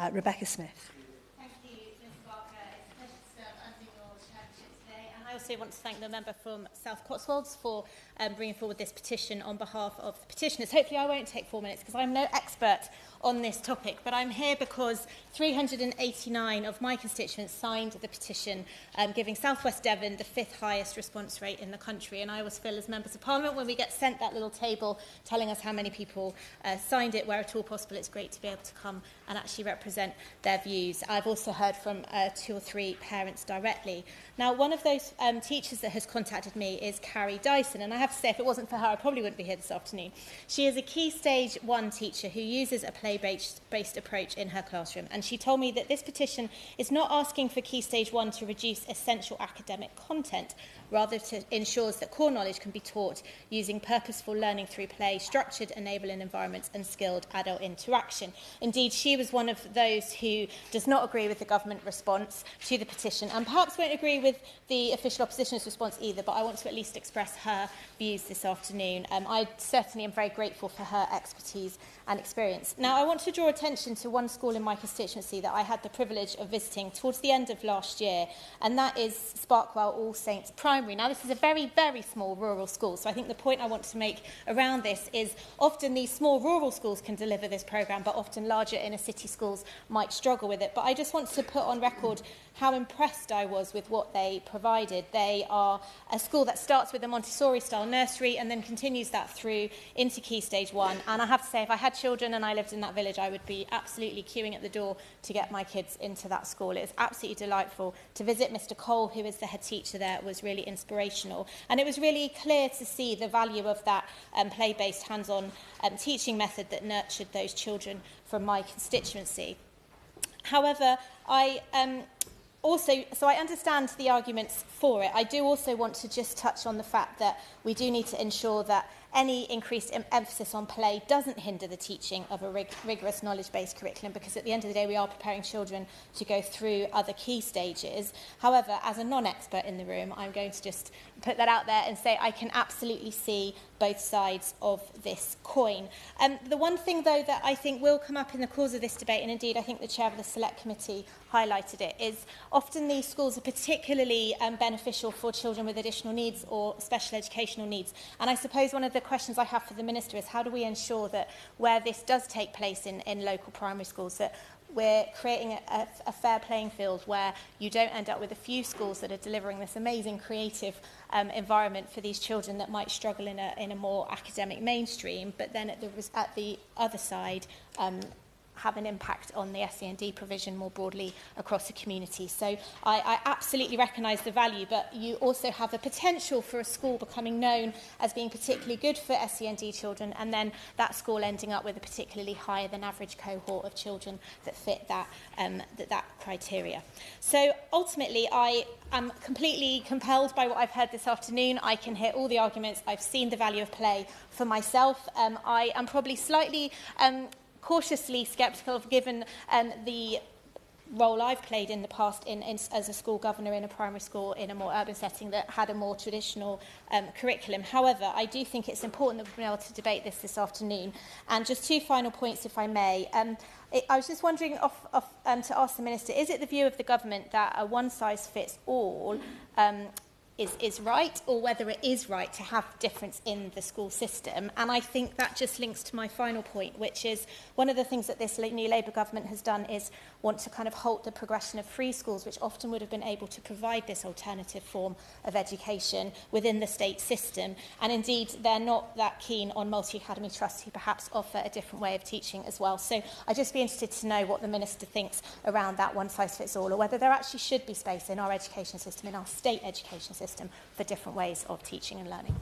Rebecca Smith. Thank you, Ms Barker. It's a pleasure to serve under your chairmanship today. And I also want to thank the member from South Cotswolds for bringing forward this petition on behalf of the petitioners. Hopefully I won't take 4 minutes because I'm no expert on this topic, but I'm here because 389 of my constituents signed the petition giving South West Devon the 5th highest response rate in the country. And I always feel as members of Parliament, when we get sent that little table telling us how many people signed it, where at all possible, it's great to be able to come and actually represent their views. I've also heard from 2 or 3 parents directly. Now, one of those teachers that has contacted me is Carrie Dyson, and I have to say, if it wasn't for her, I probably wouldn't be here this afternoon. She is a Key Stage 1 teacher who uses a play-based approach in her classroom, and she told me that this petition is not asking for Key Stage 1 to reduce essential academic content, rather it ensures that core knowledge can be taught using purposeful learning through play, structured enabling environments and skilled adult interaction. Indeed, she was one of those who does not agree with the government response to the petition and perhaps won't agree with the official opposition's response either, but I want to at least express her views this afternoon. I certainly am very grateful for her expertise and experience. Now, I want to draw attention to one school in my constituency that I had the privilege of visiting towards the end of last year, and that is Sparkwell All Saints Primary. Now, this is a very, very small rural school, so I think the point I want to make around this is often these small rural schools can deliver this programme, but often larger inner city schools might struggle with it. But I just want to put on record how impressed I was with what they provided. They are a school that starts with a Montessori-style nursery and then continues that through into Key Stage 1. And I have to say, if I had children and I lived in that village, I would be absolutely queuing at the door to get my kids into that school. It was absolutely delightful to visit. Mr. Cole, who is the head teacher there, was really inspirational. And it was really clear to see the value of that play-based, hands-on teaching method that nurtured those children from my constituency. However, I understand the arguments for it. I do also want to just touch on the fact that we do need to ensure that any increased emphasis on play doesn't hinder the teaching of a rigorous knowledge-based curriculum, because at the end of the day we are preparing children to go through other key stages. However, as a non-expert in the room, I'm going to just put that out there and say I can absolutely see both sides of this coin. The one thing, though, that I think will come up in the course of this debate, and indeed I think the chair of the Select Committee highlighted it, is often these schools are particularly beneficial for children with additional needs or special educational needs. And I suppose one of the questions I have for the Minister is how do we ensure that where this does take place in local primary schools, that we're creating a fair playing field where you don't end up with a few schools that are delivering this amazing creative environment for these children that might struggle in a more academic mainstream, but then at the other side have an impact on the SEND provision more broadly across the community. So I absolutely recognise the value, but you also have the potential for a school becoming known as being particularly good for SEND children, and then that school ending up with a particularly higher than average cohort of children that fit that criteria. So ultimately, I am completely compelled by what I've heard this afternoon. I can hear all the arguments. I've seen the value of play for myself. I am probably slightly cautiously sceptical, given the role I've played in the past as a school governor in a primary school in a more urban setting that had a more traditional curriculum. However, I do think it's important that we've been able to debate this afternoon. And just 2 final points, if I may. I was just wondering to ask the Minister, is it the view of the government that a one-size-fits-all is right, or whether it is right to have difference in the school system? And I think that just links to my final point, which is one of the things that this new Labour government has done is want to kind of halt the progression of free schools, which often would have been able to provide this alternative form of education within the state system. And indeed, they're not that keen on multi-academy trusts who perhaps offer a different way of teaching as well. So I'd just be interested to know what the Minister thinks around that one-size-fits-all, or whether there actually should be space in our education system, in our state education system, for different ways of teaching and learning.